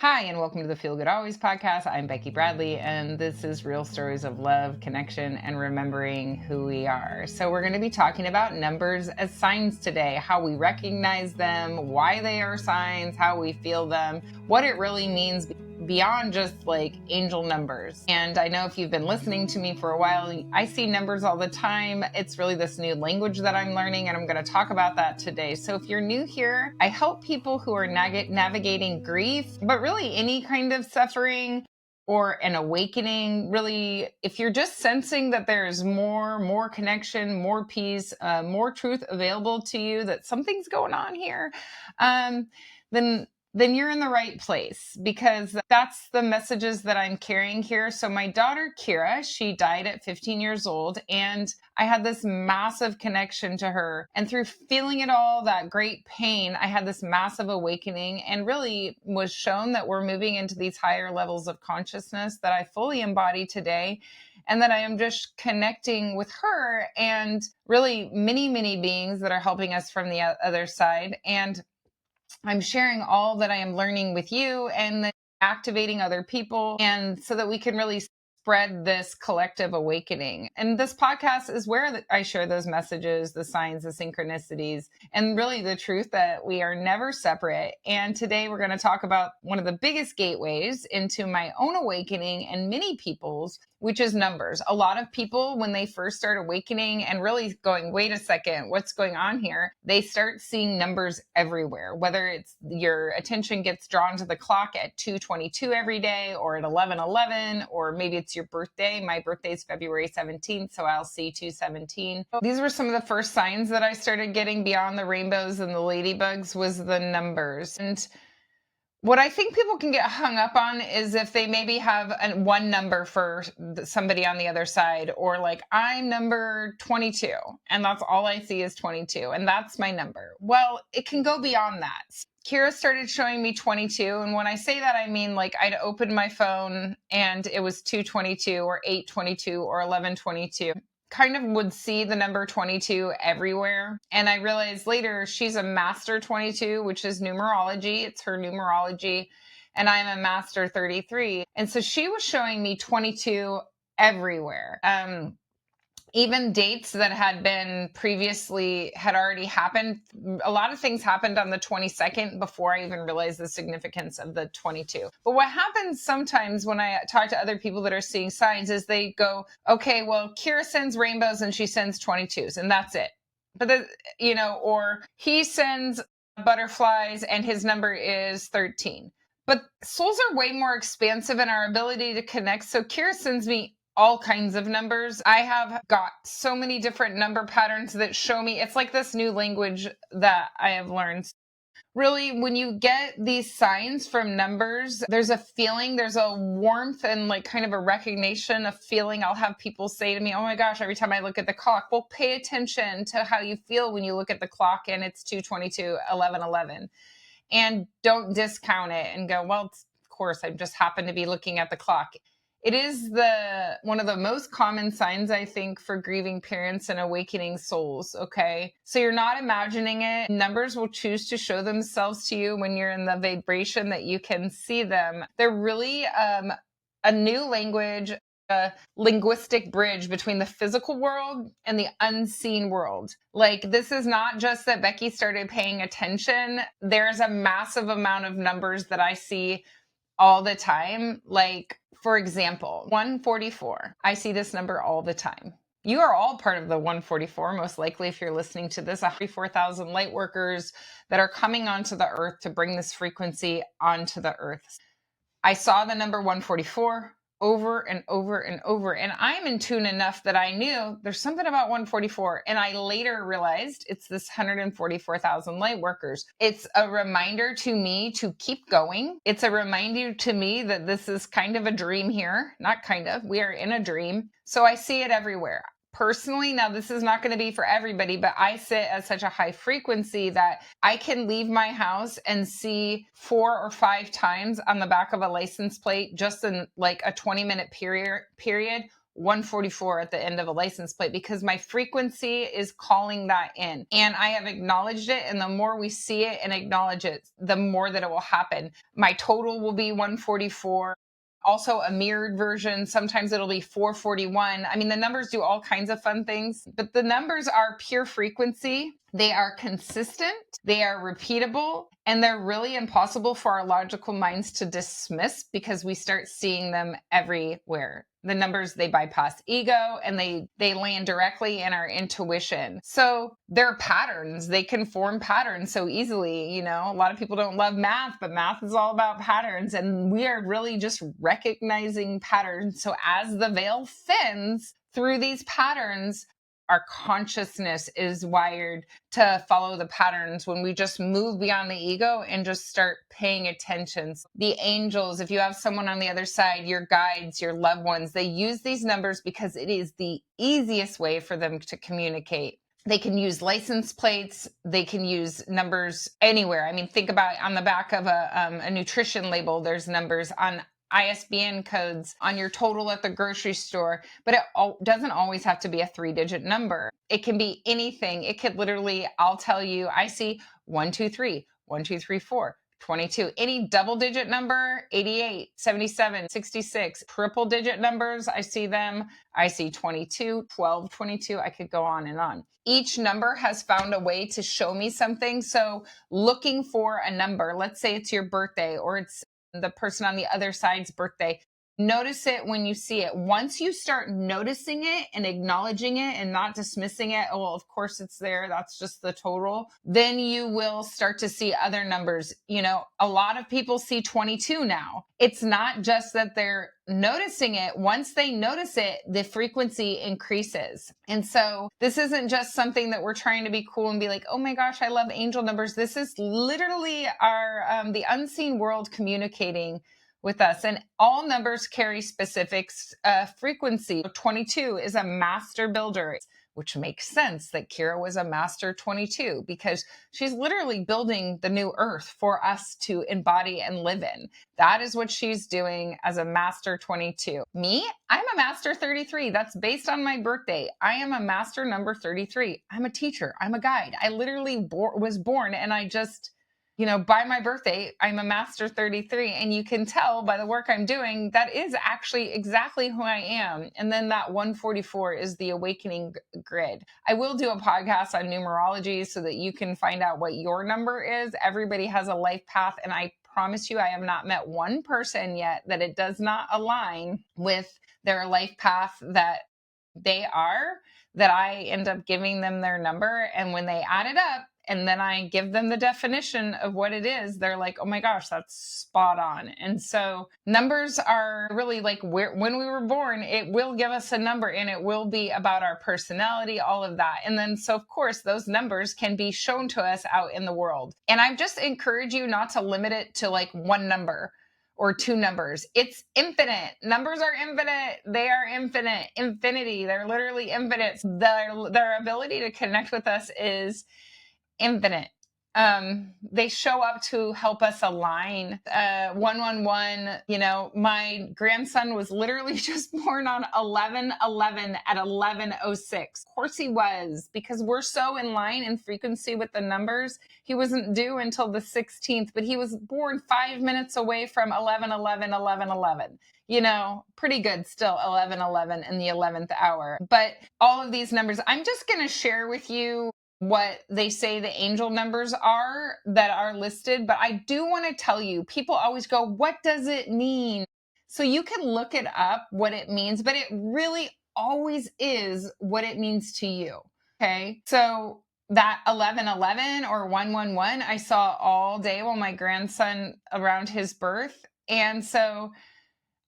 Hi, and welcome to the Feel Good Always podcast. I'm Becky Bradley, and this is real stories of love, connection, and remembering who we are. So, we're going to be talking about numbers as signs today, how we recognize them, why they are signs, how we feel them, what it really means beyond just like angel numbers. And I know if you've been listening to me for a while, I see numbers all the time. It's really this new language that I'm learning, and I'm going to talk about that today. So if you're new here, I help people who are navigating grief, but really any kind of suffering or an awakening. Really, if you're just sensing that there's more connection, more peace, more truth available to you, that something's going on here, um, then you're in the right place, because that's the messages that I'm carrying here. So my daughter, Keira, she died at 15 years old, and I had this massive connection to her. And through feeling it all, that great pain, I had this massive awakening and really was shown that we're moving into these higher levels of consciousness that I fully embody today. And that I am just connecting with her and really many beings that are helping us from the other side. And I'm sharing all that I am learning with you, and then activating other people, and so that we can really spread this collective awakening. And this podcast is where I share those messages, the signs, the synchronicities, and really the truth that we are never separate. And today we're going to talk about one of the biggest gateways into my own awakening and many people's, which is numbers. A lot of people, when they first start awakening and really going, wait a second, what's going on here? They start seeing numbers everywhere, whether it's your attention gets drawn to the clock at 2:22 every day, or at 11:11, or maybe it's your birthday. My birthday is February 17th, so I'll see 217. These were some of the first signs that I started getting beyond the rainbows and the ladybugs, was the numbers. And what I think people can get hung up on is if they maybe have one number for somebody on the other side, or like, I'm number 22, and that's all I see is 22, and that's my number. Well, it can go beyond that. Keira started showing me 22, and when I say that, I mean like I'd open my phone and it was 222 or 822 or 1122. Kind of would see the number 22 everywhere. And I realized later she's a master 22, which is numerology. It's her numerology. And I'm a master 33. And so she was showing me 22 everywhere. Even dates that had been previously had already happened. A lot of things happened on the 22nd before I even realized the significance of the 22. But what happens sometimes when I talk to other people that are seeing signs is they go, okay, well, Keira sends rainbows and she sends 22s, and that's it. But or he sends butterflies and his number is 13. But souls are way more expansive in our ability to connect. So Keira sends me all kinds of numbers. I have got so many different number patterns that show me. It's like this new language that I have learned. Really, when you get these signs from numbers, there's a feeling, there's a warmth and like kind of a recognition, a feeling. I'll have people say to me, oh my gosh, every time I look at the clock, well, pay attention to how you feel when you look at the clock and it's 2:22, 11:11. And don't discount it and go, well, of course, I just happen to be looking at the clock. It is one of the most common signs, I think, for grieving parents and awakening souls. Okay. So you're not imagining it. Numbers will choose to show themselves to you when you're in the vibration that you can see them. They're really a new language, a linguistic bridge between the physical world and the unseen world. Like, this is not just that Becky started paying attention. There's a massive amount of numbers that I see all the time. Like, for example, 144. I see this number all the time. You are all part of the 144, most likely, if you're listening to this. 44,000 light workers that are coming onto the earth to bring this frequency onto the earth. I saw the number 144 over and over and over. And I'm in tune enough that I knew there's something about 144. And I later realized it's this 144,000 light workers. It's a reminder to me to keep going. It's a reminder to me that this is kind of a dream here. Not kind of, we are in a dream. So I see it everywhere. Personally, now this is not going to be for everybody, but I sit at such a high frequency that I can leave my house and see 4 or 5 times on the back of a license plate, just in like a 20-minute period, 144 at the end of a license plate because my frequency is calling that in. And I have acknowledged it. And the more we see it and acknowledge it, the more that it will happen. My total will be 144. Also a mirrored version. Sometimes it'll be 441. I mean, the numbers do all kinds of fun things, but the numbers are pure frequency. They are consistent, they are repeatable, and they're really impossible for our logical minds to dismiss because we start seeing them everywhere. The numbers, they bypass ego and they land directly in our intuition. So they're patterns. They can form patterns so easily. You know, a lot of people don't love math, but math is all about patterns. And we are really just recognizing patterns. So as the veil thins through these patterns, our consciousness is wired to follow the patterns when we just move beyond the ego and just start paying attention. The angels, if you have someone on the other side, your guides, your loved ones, they use these numbers because it is the easiest way for them to communicate. They can use license plates. They can use numbers anywhere. I mean, think about on the back of a nutrition label, there's numbers on ISBN codes on your total at the grocery store, but it doesn't always have to be a 3-digit number. It can be anything. It could literally, I'll tell you, I see 123, 1234, 22, any double digit number, 88, 77, 66, triple digit numbers. I see them. I see 22, 12, 22. I could go on and on. Each number has found a way to show me something. So looking for a number, let's say it's your birthday or it's the person on the other side's birthday. Notice it when you see it. Once you start noticing it and acknowledging it and not dismissing it, oh, well, of course it's there. That's just the total. Then you will start to see other numbers. You know, a lot of people see 22 now. It's not just that they're noticing it. Once they notice it, the frequency increases. And so this isn't just something that we're trying to be cool and be like, oh my gosh, I love angel numbers. This is literally our, the unseen world communicating with us. And all numbers carry specific frequency. 22 is a master builder, which makes sense that Keira was a master 22 because she's literally building the new earth for us to embody and live in. That is what she's doing as a master 22. Me, I'm a master 33. That's based on my birthday. I am a master number 33. I'm a teacher. I'm a guide. I literally was born and I just, you know, by my birthday, I'm a master 33. And you can tell by the work I'm doing, that is actually exactly who I am. And then that 144 is the awakening grid. I will do a podcast on numerology so that you can find out what your number is. Everybody has a life path. And I promise you, I have not met one person yet that it does not align with their life path that they are, that I end up giving them their number. And when they add it up, and then I give them the definition of what it is, they're like, oh my gosh, that's spot on. And so numbers are really like when we were born, it will give us a number and it will be about our personality, all of that. And then, so of course, those numbers can be shown to us out in the world. And I just encourage you not to limit it to like one number or two numbers. It's infinite. Numbers are infinite. They are infinite. Infinity. They're literally infinite. Their ability to connect with us is infinite. They show up to help us align. 111, you know, my grandson was literally just born on 11/11 at 11:06. Of course he was, because we're so in line in frequency with the numbers. He wasn't due until the 16th, but he was born 5 minutes away from 11/11, 11/11. You know, pretty good still, 11/11 in the 11th hour. But all of these numbers, I'm just going to share with you what they say the angel numbers are that are listed. But I do want to tell you, people always go, what does it mean? So you can look it up, what it means, but it really always is what it means to you. Okay. So that 11/11 or 111, I saw all day while my grandson around his birth. And so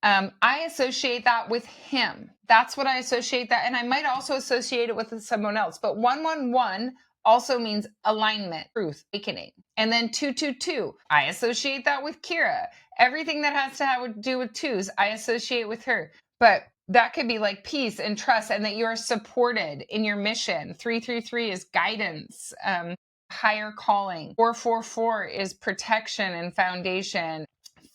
I associate that with him. That's what I associate that. And I might also associate it with someone else. But 111 also means alignment, truth, awakening. And then 222, I associate that with Keira. Everything that has to have to do with twos, I associate with her. But that could be like peace and trust and that you're supported in your mission. 333 is guidance, higher calling. 444 is protection and foundation.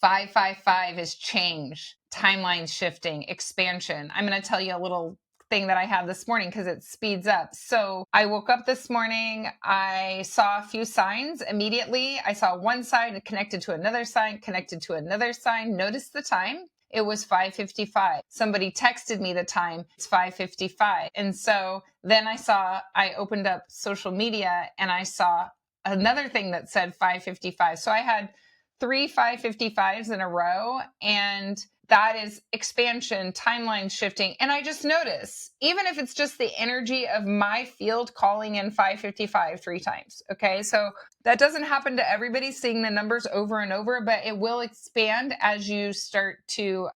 555 is change, timeline shifting, expansion. I'm going to tell you a little thing that I had this morning because it speeds up. So I woke up this morning, I saw a few signs immediately. I saw one sign connected to another sign, connected to another sign. Notice the time. It was 5:55. Somebody texted me the time. It's 5:55. And so then I opened up social media and I saw another thing that said 5:55. So I had 3 5:55s in a row, and that is expansion, timeline shifting. And I just notice, even if it's just the energy of my field calling in 5:55 3 times. Okay. So that doesn't happen to everybody seeing the numbers over and over, but it will expand as you start to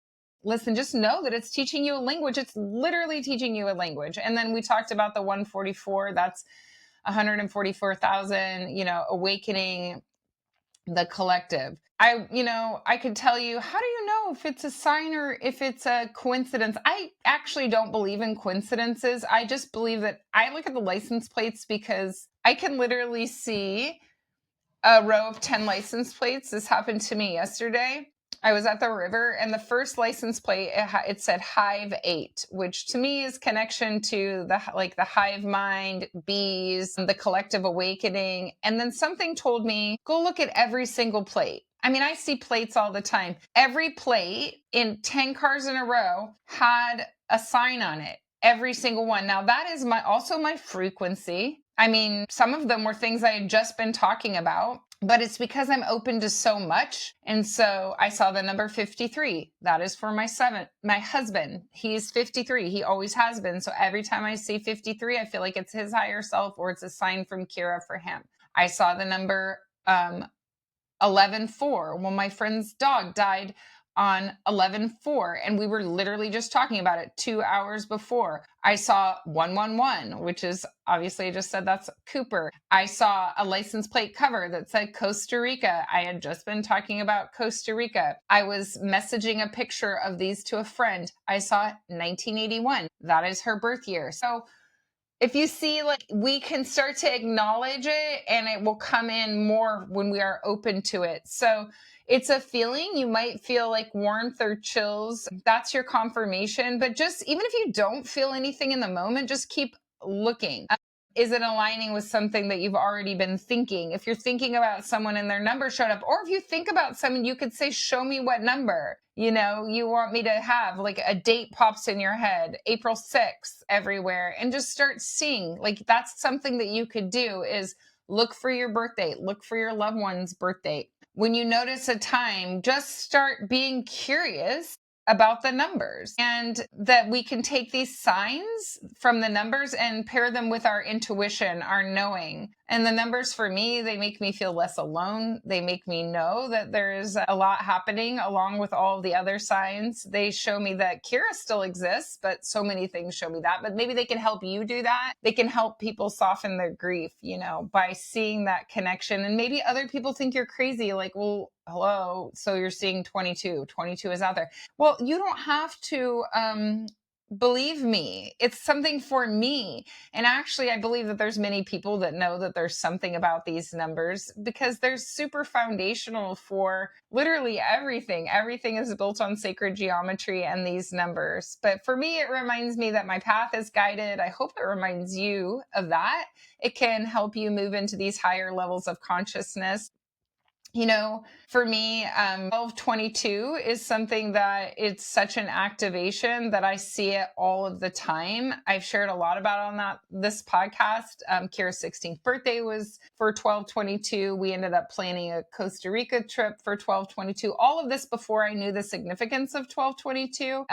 listen. Just know that it's teaching you a language. It's literally teaching you a language. And then we talked about the 144. That's 144,000, awakening the collective. I could tell you, how do you know if it's a sign or if it's a coincidence? I actually don't believe in coincidences. I just believe that I look at the license plates because I can literally see a row of 10 license plates. This happened to me yesterday. I was at the river and the first license plate, it said Hive 8, which to me is connection to the hive mind, bees, the collective awakening. And then something told me, go look at every single plate. I mean, I see plates all the time. Every plate in 10 cars in a row had a sign on it. Every single one. Now that is also my frequency. I mean, some of them were things I had just been talking about, but it's because I'm open to so much. And so I saw the number 53. That is for my husband. He's 53. He always has been. So every time I see 53, I feel like it's his higher self or it's a sign from Keira for him. I saw the number 11-4. Well, my friend's dog died on 11-4, and we were literally just talking about it 2 hours before. I saw 111, which is obviously, I just said that's Cooper. I saw a license plate cover that said Costa Rica. I had just been talking about Costa Rica. I was messaging a picture of these to a friend. I saw 1981. That is her birth year. So if you see, we can start to acknowledge it and it will come in more when we are open to it. So it's a feeling. You might feel like warmth or chills. That's your confirmation. But just even if you don't feel anything in the moment, just keep looking. Is it aligning with something that you've already been thinking? If you're thinking about someone and their number showed up, or if you think about someone, you could say, show me what number, you want me to have, like a date pops in your head, April 6th everywhere, and just start seeing, that's something that you could do is look for your birthday, look for your loved one's birthday. When you notice a time, just start being curious about the numbers, and that we can take these signs from the numbers and pair them with our intuition, our knowing. And the numbers for me, they make me feel less alone. They make me know that there is a lot happening along with all the other signs. They show me that Keira still exists, but so many things show me that. But maybe they can help you do that. They can help people soften their grief, by seeing that connection. And maybe other people think you're crazy, like, well, hello, so you're seeing 22. 22 is out there. Well, you don't have to believe me. It's something for me. And actually, I believe that there's many people that know that there's something about these numbers because they're super foundational for literally everything. Everything is built on sacred geometry and these numbers. But for me, it reminds me that my path is guided. I hope it reminds you of that. It can help you move into these higher levels of consciousness. For me, 1222 is something that it's such an activation that I see it all of the time. I've shared a lot about on this podcast. Keira's 16th birthday was for 1222. We ended up planning a Costa Rica trip for 1222. All of this before I knew the significance of 1222.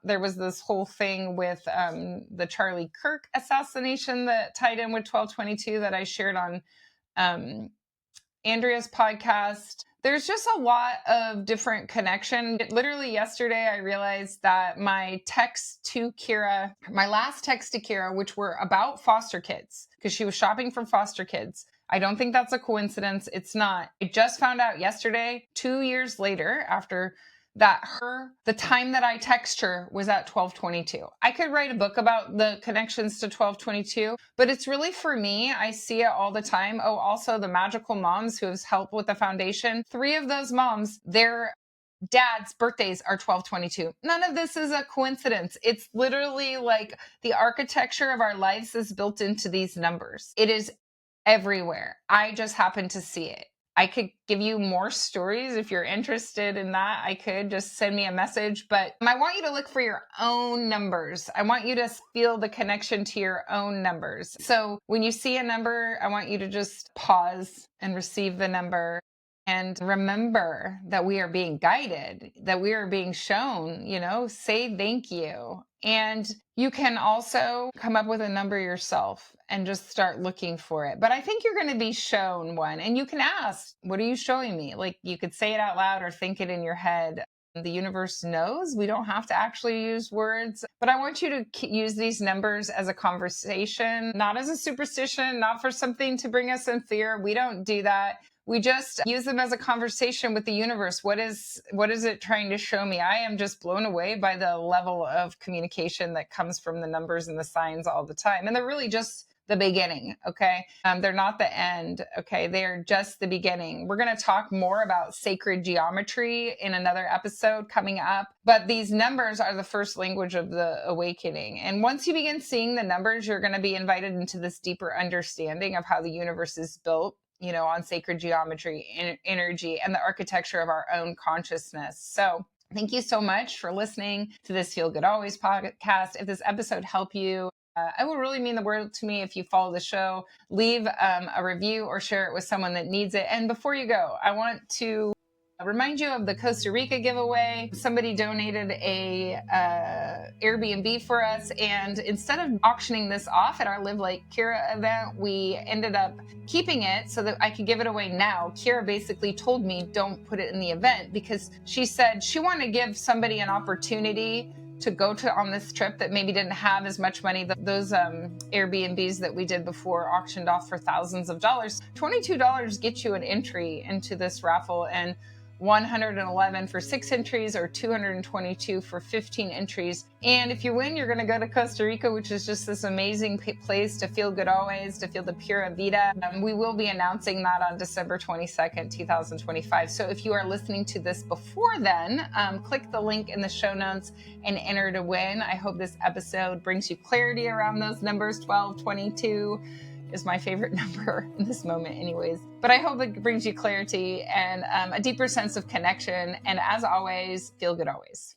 There was this whole thing with the Charlie Kirk assassination that tied in with 1222 that I shared on Andrea's podcast. There's just a lot of different connection. Literally yesterday, I realized that my last text to Keira, which were about foster kids, because she was shopping for foster kids. I don't think that's a coincidence. It's not. I just found out yesterday, 2 years later, after that the time that I text her was at 1222. I could write a book about the connections to 1222, but it's really for me. I see it all the time. Oh, also the magical moms who have helped with the foundation. 3 of those moms, their dad's birthdays are 12/22. None of this is a coincidence. It's literally like the architecture of our lives is built into these numbers. It is everywhere. I just happen to see it. I could give you more stories if you're interested in that. I could just send me a message, but I want you to look for your own numbers. I want you to feel the connection to your own numbers. So when you see a number, I want you to just pause and receive the number. And remember that we are being guided, that we are being shown, say thank you. And you can also come up with a number yourself and just start looking for it. But I think you're going to be shown one, and you can ask, what are you showing me? Like, you could say it out loud or think it in your head. The universe knows. We don't have to actually use words, but I want you to use these numbers as a conversation, not as a superstition, not for something to bring us in fear. We don't do that. We just use them as a conversation with the universe. What is it trying to show me? I am just blown away by the level of communication that comes from the numbers and the signs all the time. And they're really just the beginning, okay? They're not the end, okay? They're just the beginning. We're going to talk more about sacred geometry in another episode coming up, but these numbers are the first language of the awakening. And once you begin seeing the numbers, you're going to be invited into this deeper understanding of how the universe is built, on sacred geometry, energy, and the architecture of our own consciousness. So thank you so much for listening to this Feel Good Always podcast. If this episode helped you, it would really mean the world to me if you follow the show, leave a review or share it with someone that needs it. And before you go, I want to remind you of the Costa Rica giveaway. Somebody donated a Airbnb for us, and instead of auctioning this off at our Live Like Keira event, we ended up keeping it so that I could give it away now. Keira basically told me don't put it in the event because she said she wanted to give somebody an opportunity to go on this trip that maybe didn't have as much money. Those Airbnbs that we did before auctioned off for thousands of dollars. $22 gets you an entry into this raffle, and 111 for 6 entries or 222 for 15 entries. And if you win, you're going to go to Costa Rica, which is just this amazing place to feel good always, to feel the pura vida. We will be announcing that on December 22nd, 2025. So if you are listening to this before then, click the link in the show notes and enter to win. I hope this episode brings you clarity around those numbers. 12, 22 is my favorite number in this moment anyways. But I hope it brings you clarity and a deeper sense of connection. And as always, feel good always.